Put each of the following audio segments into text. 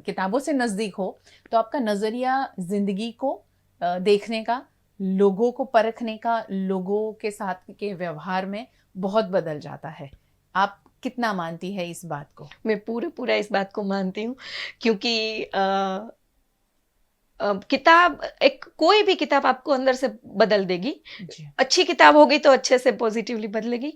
किताबों से नज़दीक हो तो आपका नज़रिया ज़िंदगी को देखने का, लोगों को परखने का, लोगों के साथ के व्यवहार में बहुत बदल जाता है। आप कितना मानती है इस बात को? मैं पूरा पूरा इस बात को मानती हूँ, क्योंकि किताब, एक कोई भी किताब आपको अंदर से बदल देगी। जी। अच्छी किताब होगी तो अच्छे से पॉजिटिवली बदलेगी।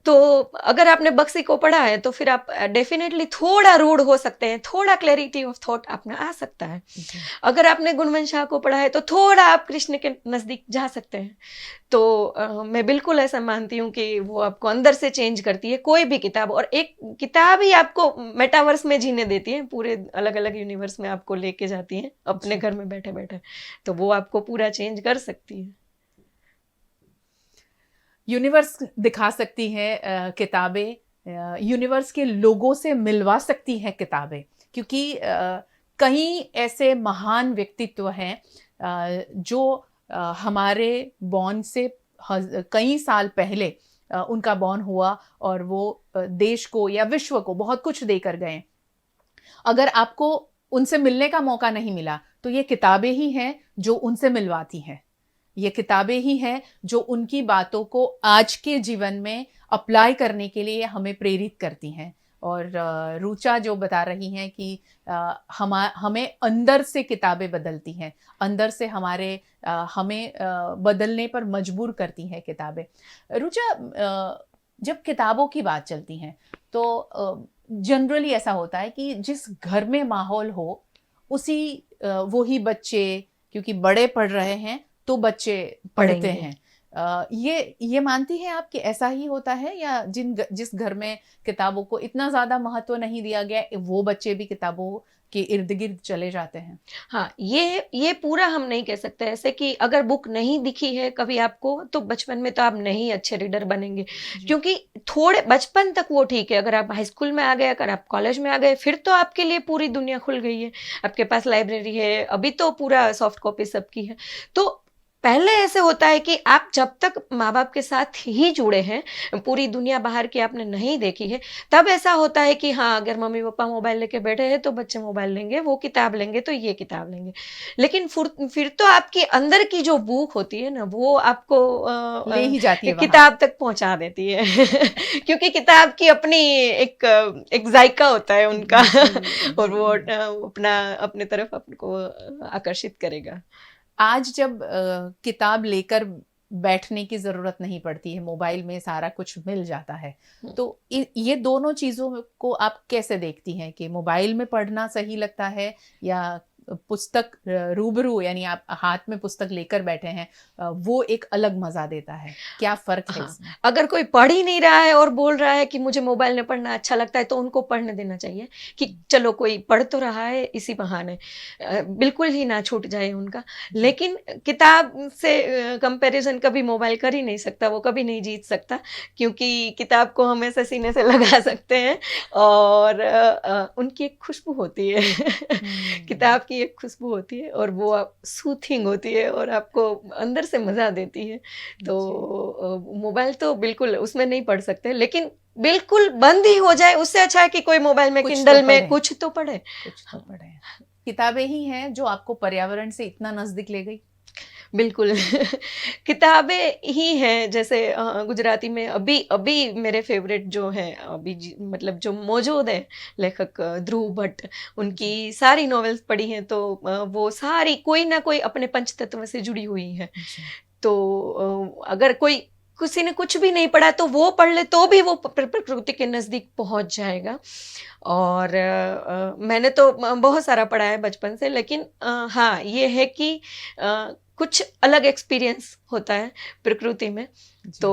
तो अगर आपने बख्शी को पढ़ा है तो फिर आप डेफिनेटली थोड़ा रूड हो सकते हैं, थोड़ा क्लैरिटी ऑफ थॉट आप में आ सकता है। जी। अगर आपने गुणवंत शाह को पढ़ा है तो थोड़ा आप कृष्ण के नजदीक जा सकते हैं। तो मैं बिल्कुल ऐसा मानती हूँ कि वो आपको अंदर से चेंज करती है कोई भी किताब, और एक किताब ही आपको मेटावर्स में जीने देती है, पूरे अलग अलग यूनिवर्स में आपको लेके जाती है अपने जी। घर में बैठे बैठे। तो वो आपको पूरा चेंज कर सकती है। यूनिवर्स दिखा सकती है किताबें, यूनिवर्स के लोगों से मिलवा सकती हैं किताबें, क्योंकि कई ऐसे महान व्यक्तित्व हैं जो हमारे बॉर्न से कई साल पहले उनका बॉर्न हुआ और वो देश को या विश्व को बहुत कुछ देकर गए। अगर आपको उनसे मिलने का मौका नहीं मिला तो ये किताबें ही हैं जो उनसे मिलवाती हैं। ये किताबें ही हैं जो उनकी बातों को आज के जीवन में अप्लाई करने के लिए हमें प्रेरित करती हैं। और रुचा जो बता रही हैं कि हमें अंदर से किताबें बदलती हैं, अंदर से हमें बदलने पर मजबूर करती हैं किताबें। रुचा, जब किताबों की बात चलती है तो जनरली ऐसा होता है कि जिस घर में माहौल हो उसी वो ही बच्चे, क्योंकि बड़े पढ़ रहे हैं तो बच्चे पढ़ते पढ़ेंगे। हैं। ये मानती हैं आप कि ऐसा ही होता है, या जिस घर में किताबों को इतना ज़्यादा महत्व नहीं दिया गया वो बच्चे भी किताबों के इर्द गिर्द चले जाते हैं? हाँ, ये पूरा हम नहीं कह सकते ऐसे कि अगर बुक नहीं दिखी है कभी आपको तो बचपन में तो आप नहीं अच्छे रीडर बनेंगे। जी। क्योंकि थोड़े बचपन तक वो ठीक है, अगर आप हाई स्कूल में आ गए, अगर आप कॉलेज में आ गए, फिर तो आपके लिए पूरी दुनिया खुल गई है। आपके पास लाइब्रेरी है, अभी तो पूरा सॉफ्ट कॉपी सबकी है। तो पहले ऐसे होता है कि आप जब तक माँ बाप के साथ ही जुड़े हैं, पूरी दुनिया बाहर की आपने नहीं देखी है, तब ऐसा होता है कि हाँ, अगर मम्मी पापा मोबाइल लेके बैठे हैं तो बच्चे मोबाइल लेंगे, वो किताब लेंगे तो ये किताब लेंगे। लेकिन फिर तो आपकी अंदर की जो भूख होती है ना, वो आपको ले ही जाती है वहां। किताब तक पहुंचा देती है। क्योंकि किताब की अपनी एक जायका होता है उनका। जी। और जी। वो अपना अपने तरफ आपको आकर्षित करेगा। आज जब किताब लेकर बैठने की ज़रूरत नहीं पड़ती है, मोबाइल में सारा कुछ मिल जाता है, तो ये दोनों चीज़ों को आप कैसे देखती हैं कि मोबाइल में पढ़ना सही लगता है या पुस्तक रूबरू, यानी आप हाथ में पुस्तक लेकर बैठे हैं, वो एक अलग मज़ा देता है? क्या फ़र्क है हाँ, इसमें? अगर कोई पढ़ ही नहीं रहा है और बोल रहा है कि मुझे मोबाइल में पढ़ना अच्छा लगता है तो उनको पढ़ने देना चाहिए कि चलो कोई पढ़ तो रहा है इसी बहाने, बिल्कुल ही ना छूट जाए उनका। जी। लेकिन किताब से कंपैरिजन कभी मोबाइल कर ही नहीं सकता, वो कभी नहीं जीत सकता, क्योंकि किताब को हमेशा सीने से लगा सकते हैं। और उनकी एक खुशबू होती है। हम्म। किताब की एक खुशबू होती है और वो सूथिंग होती है और आपको अंदर से मजा देती है। तो जी। मोबाइल तो बिल्कुल उसमें नहीं पढ़ सकते, लेकिन बिल्कुल बंद ही हो जाए उससे अच्छा है कि कोई मोबाइल में कुछ तो किंडल में पढ़ें, कुछ तो पढ़े। कुछ तो हाँ, पढ़ें। किताबें ही हैं जो आपको पर्यावरण से इतना नज़दीक ले गई? बिल्कुल। किताबें ही हैं, जैसे गुजराती में अभी अभी मेरे फेवरेट जो हैं अभी मतलब जो मौजूद हैं लेखक ध्रुव भट्ट, जी। उनकी सारी नॉवेल्स पढ़ी हैं तो वो सारी कोई ना कोई अपने पंचतत्व से जुड़ी हुई हैं। जी। तो अगर कोई किसी ने कुछ भी नहीं पढ़ा तो वो पढ़ ले तो भी वो प्रकृति के नज़दीक पहुंच जाएगा। और मैंने तो बहुत सारा पढ़ा है बचपन से, लेकिन हाँ, ये है कि कुछ अलग एक्सपीरियंस होता है प्रकृति में, तो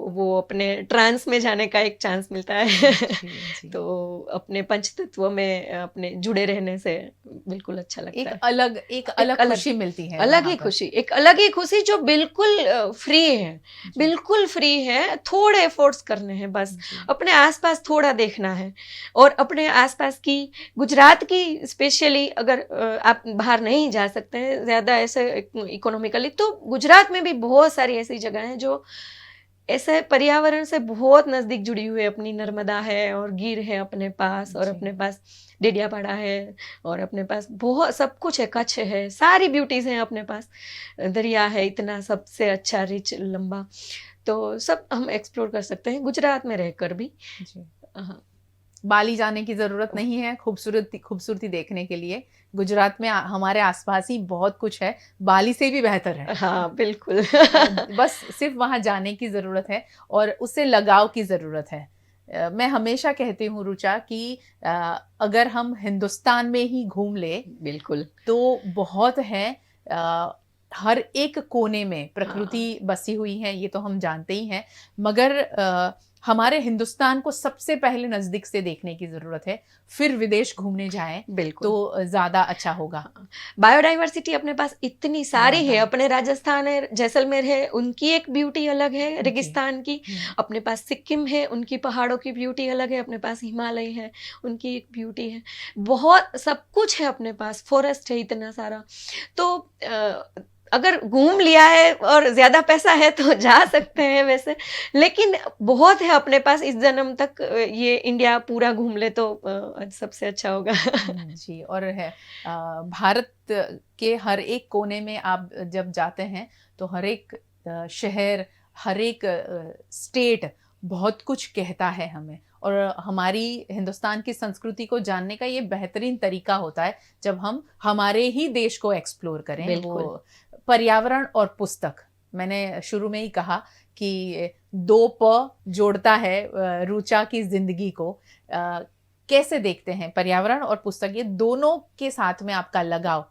जी। वो अपने ट्रांस में जाने का एक चांस मिलता है। जी। जी। तो अपने पंचतत्व में अपने जुड़े रहने से बिल्कुल अच्छा लगता है। एक एक अलग अलग खुशी मिलती है अलग वहां ही पर। खुशी, एक अलग ही खुशी जो बिल्कुल फ्री है। जी। बिल्कुल फ्री है, थोड़े एफर्ट्स करने हैं बस, जी। अपने आसपास थोड़ा देखना है। और अपने आसपास की गुजरात की स्पेशली, अगर आप बाहर नहीं जा सकते हैं ज़्यादा ऐसे इकोनॉमिकली, तो गुजरात में भी बहुत सारी ऐसी जगह हैं जो ऐसे पर्यावरण से बहुत नजदीक जुड़ी हुई है, अपनी नर्मदा है और गिर है अपने पास, और जी। अपने पास डेडियापाड़ा है, और अपने पास बहुत सब कुछ है, कच्छ है, सारी ब्यूटीज हैं अपने पास, दरिया है इतना सबसे अच्छा रिच लंबा, तो सब हम एक्सप्लोर कर सकते हैं गुजरात में रहकर भी। जी। हाँ। बाली जाने की ज़रूरत नहीं है खूबसूरती खूबसूरती देखने के लिए। गुजरात में हमारे आसपास ही बहुत कुछ है, बाली से भी बेहतर है। हाँ बिल्कुल। बस सिर्फ वहाँ जाने की ज़रूरत है और उससे लगाव की ज़रूरत है। मैं हमेशा कहती हूँ रुचा कि अगर हम हिंदुस्तान में ही घूम ले बिल्कुल। तो बहुत है। हर एक कोने में हाँ प्रकृति बसी हुई है, ये तो हम जानते ही हैं, मगर हमारे हिंदुस्तान को सबसे पहले नज़दीक से देखने की ज़रूरत है, फिर विदेश घूमने जाएं बिल्कुल। तो ज़्यादा अच्छा होगा। बायोडाइवर्सिटी अपने पास इतनी सारी है, ज़्यादा। अपने राजस्थान है, जैसलमेर है, उनकी एक ब्यूटी अलग है जी। रेगिस्तान की, अपने पास सिक्किम है, उनकी पहाड़ों की ब्यूटी अलग है, अपने पास हिमालय है, उनकी एक ब्यूटी है, बहुत सब कुछ है अपने पास, फॉरेस्ट है इतना सारा। तो अगर घूम लिया है और ज्यादा पैसा है तो जा सकते हैं वैसे, लेकिन बहुत है अपने पास इस जन्म तक, ये इंडिया पूरा घूम ले तो सबसे अच्छा होगा। जी। और है भारत के हर एक कोने में आप जब जाते हैं तो हर एक शहर, हर एक स्टेट बहुत कुछ कहता है हमें, और हमारी हिंदुस्तान की संस्कृति को जानने का ये बेहतरीन तरीका होता है जब हम हमारे ही देश को एक्सप्लोर करें। बिल्कुल। वो पर्यावरण और पुस्तक, मैंने शुरू में ही कहा कि दो प जोड़ता है रुचा की जिंदगी को। कैसे देखते हैं पर्यावरण और पुस्तक, ये दोनों के साथ में आपका लगाव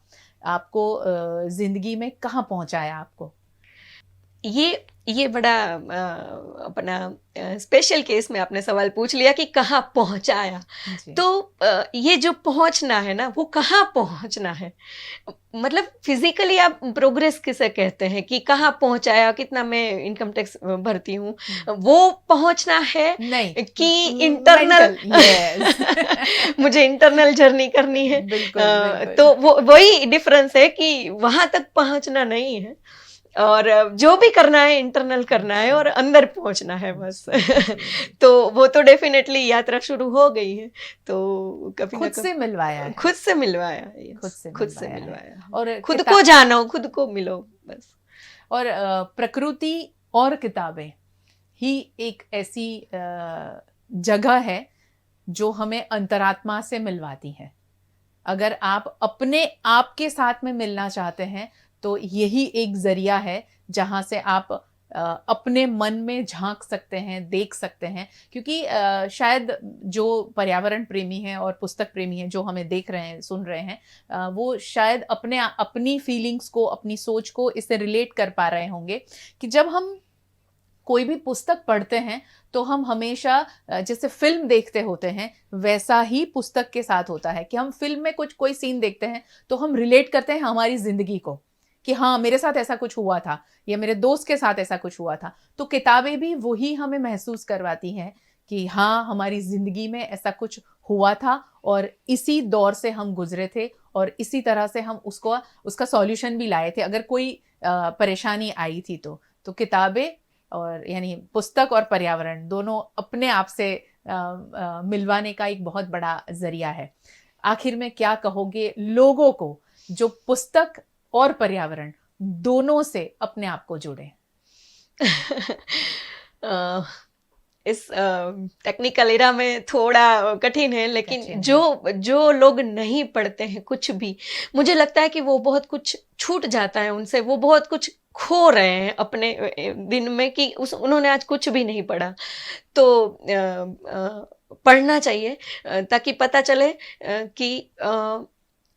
आपको जिंदगी में कहाँ पहुंचाया आपको? ये बड़ा अपना स्पेशल केस में आपने सवाल पूछ लिया कि कहाँ पहुंचाया। जी। तो ये जो पहुंचना है ना, वो कहाँ पहुंचना है, मतलब फिजिकली आप प्रोग्रेस किसे कहते हैं, कि कहाँ पहुंचाया, कितना मैं इनकम टैक्स भरती हूँ, वो पहुंचना है नहीं, कि इंटरनल। Mental, yes. मुझे इंटरनल जर्नी करनी है। बिल्कुल, बिल्कुल। तो वो वही डिफरेंस है कि वहां तक पहुंचना नहीं है, और जो भी करना है इंटरनल करना है, जी, और अंदर पहुंचना है बस। जी, जी, जी। तो वो तो डेफिनेटली यात्रा शुरू हो गई है, तो कभी ना खुद से मिलवाया कभी है, खुद से मिलवाया, खुद यस, से खुद से मिलवाया है। मिलवाया है। और खुद को जानो, खुद को मिलो बस। और प्रकृति और किताबें ही एक ऐसी जगह है जो हमें अंतरात्मा से मिलवाती है। अगर आप अपने आप के साथ में मिलना चाहते हैं तो यही एक जरिया है जहां से आप अपने मन में झांक सकते हैं, देख सकते हैं। क्योंकि शायद जो पर्यावरण प्रेमी हैं और पुस्तक प्रेमी हैं जो हमें देख रहे हैं, सुन रहे हैं, वो शायद अपनी फीलिंग्स को, अपनी सोच को इससे रिलेट कर पा रहे होंगे कि जब हम कोई भी पुस्तक पढ़ते हैं तो हम हमेशा जैसे फिल्म देखते होते हैं वैसा ही पुस्तक के साथ होता है कि हम फिल्म में कुछ कोई सीन देखते हैं तो हम रिलेट करते हैं हमारी जिंदगी को कि हाँ मेरे साथ ऐसा कुछ हुआ था या मेरे दोस्त के साथ ऐसा कुछ हुआ था। तो किताबें भी वही हमें महसूस करवाती हैं कि हाँ हमारी जिंदगी में ऐसा कुछ हुआ था और इसी दौर से हम गुजरे थे और इसी तरह से हम उसका सॉल्यूशन भी लाए थे अगर कोई परेशानी आई थी। तो किताबें और यानी पुस्तक और पर्यावरण दोनों अपने आप से मिलवाने का एक बहुत बड़ा जरिया है। आखिर में क्या कहोगे लोगों को जो पुस्तक और पर्यावरण दोनों से अपने आप को जोड़े? अ, इस टेक्निकल एरा में थोड़ा कठिन है, लेकिन कठिन जो है। जो लोग नहीं पढ़ते हैं कुछ भी, मुझे लगता है कि वो बहुत कुछ छूट जाता है उनसे, वो बहुत कुछ खो रहे हैं अपने दिन में, कि उन्होंने आज कुछ भी नहीं पढ़ा। तो पढ़ना चाहिए, ताकि पता चले कि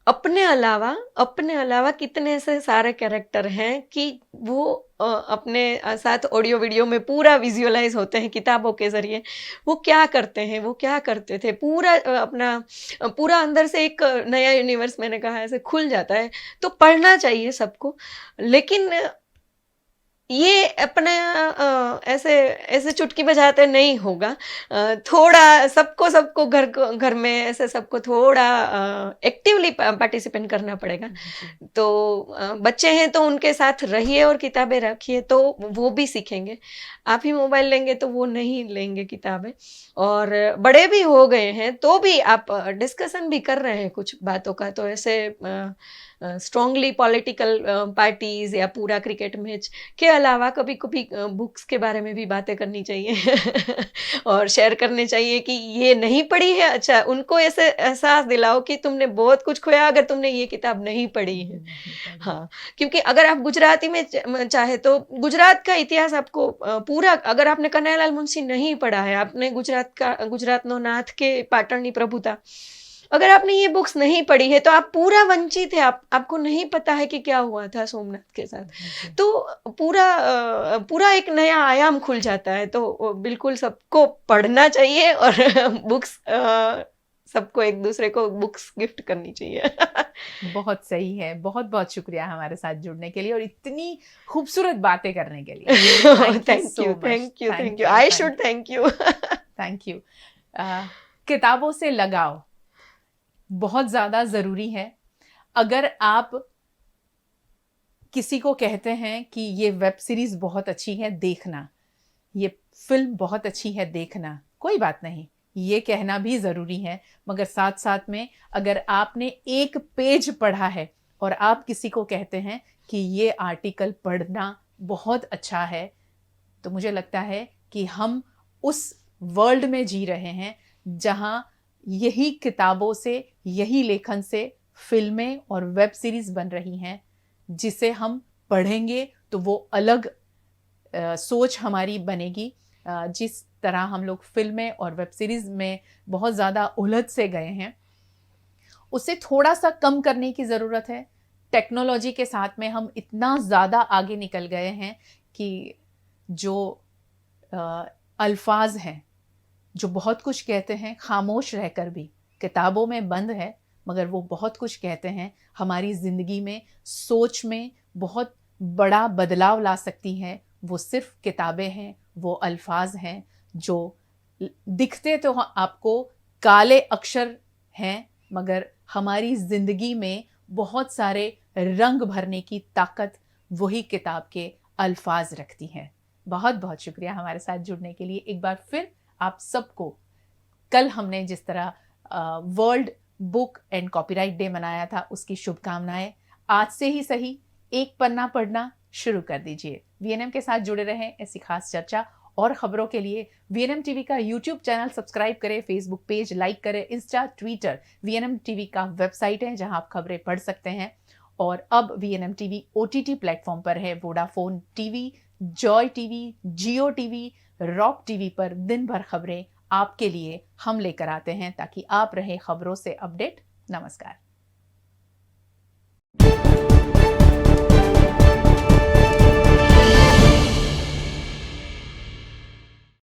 अपने अलावा कितने ऐसे सारे कैरेक्टर हैं कि वो अपने साथ ऑडियो वीडियो में पूरा विजुअलाइज होते हैं किताबों के जरिए। वो क्या करते हैं, वो क्या करते थे, पूरा अपना पूरा अंदर से एक नया यूनिवर्स, मैंने कहा, ऐसे खुल जाता है। तो पढ़ना चाहिए सबको, लेकिन ये अपने ऐसे ऐसे चुटकी बजाते नहीं होगा। थोड़ा सबको घर में ऐसे सबको थोड़ा एक्टिवली पार्टिसिपेट करना पड़ेगा। जी। तो बच्चे हैं तो उनके साथ रहिए और किताबें रखिए तो वो भी सीखेंगे। आप ही मोबाइल लेंगे तो वो नहीं लेंगे किताबें। और बड़े भी हो गए हैं तो भी आप डिस्कशन भी कर रहे हैं कुछ बातों का, तो ऐसे स्ट्रांगली पॉलिटिकल पार्टीज या पूरा क्रिकेट मैच के अलावा कभी कभी बुक्स के बारे में भी बातें करनी चाहिए और शेयर करने चाहिए कि ये नहीं पढ़ी है, अच्छा उनको ऐसे एहसास दिलाओ कि तुमने बहुत कुछ खोया अगर तुमने ये किताब नहीं पढ़ी है। नहीं पढ़ी। हाँ, क्योंकि अगर आप गुजराती में चाहे तो गुजरात का इतिहास आपको पूरा, अगर आपने कन्हैयालाल मुंशी नहीं पढ़ा है, आपने गुजरात नो नाथ के पाटणनी प्रभुता, अगर आपने ये बुक्स नहीं पढ़ी है तो आप पूरा वंचित है, आपको नहीं पता है कि क्या हुआ था सोमनाथ के साथ। जी। तो पूरा एक नया आयाम खुल जाता है। तो बिल्कुल सबको पढ़ना चाहिए और बुक्स सबको एक दूसरे को बुक्स गिफ्ट करनी चाहिए। बहुत सही है। बहुत बहुत शुक्रिया हमारे साथ जुड़ने के लिए और इतनी खूबसूरत बातें करने के लिए। Thank you thank so you, much. Thank you, thank thank you, you, I thank should thank you. Thank you. किताबों से लगाव बहुत ज़्यादा ज़रूरी है। अगर आप किसी को कहते हैं कि ये वेब सीरीज़ बहुत अच्छी है देखना, ये फिल्म बहुत अच्छी है देखना, कोई बात नहीं, ये कहना भी ज़रूरी है। मगर साथ साथ में अगर आपने एक पेज पढ़ा है और आप किसी को कहते हैं कि ये आर्टिकल पढ़ना बहुत अच्छा है, तो मुझे लगता है कि हम उस वर्ल्ड में जी रहे हैं जहाँ यही किताबों से, यही लेखन से फिल्में और वेब सीरीज़ बन रही हैं, जिसे हम पढ़ेंगे तो वो अलग सोच हमारी बनेगी। जिस तरह हम लोग फिल्में और वेब सीरीज़ में बहुत ज़्यादा उलझ से गए हैं, उसे थोड़ा सा कम करने की ज़रूरत है। टेक्नोलॉजी के साथ में हम इतना ज़्यादा आगे निकल गए हैं कि जो अल्फाज हैं, जो बहुत कुछ कहते हैं खामोश रहकर भी, किताबों में बंद है मगर वो बहुत कुछ कहते हैं, हमारी ज़िंदगी में, सोच में बहुत बड़ा बदलाव ला सकती हैं। वो सिर्फ किताबें हैं, वो अल्फाज हैं जो दिखते तो आपको काले अक्षर हैं, मगर हमारी ज़िंदगी में बहुत सारे रंग भरने की ताकत वही किताब के अल्फाज रखती हैं। बहुत बहुत शुक्रिया हमारे साथ जुड़ने के लिए। एक बार फिर आप सबको, कल हमने जिस तरह world book and copyright day मनाया था, उसकी शुभकामनाएं। आज से ही सही एक पन्ना पढ़ना शुरू कर दीजिए। वीएनएम के साथ जुड़े रहें ऐसी खास चर्चा और खबरों के लिए वीएनएम टीवी का यूट्यूब चैनल सब्सक्राइब करें, फेसबुक पेज लाइक करें, इंस्टा, ट्विटर, वीएनएम टीवी का वेबसाइट है जहां आप खबरें पढ़ सकते हैं। और अब वीएनएम टीवी ओटीटी प्लेटफॉर्म पर है, वोडाफोन टीवी, जॉय टीवी, जियो टीवी, रॉक टीवी पर दिन भर खबरें आपके लिए हम लेकर आते हैं ताकि आप रहें खबरों से अपडेट। नमस्कार।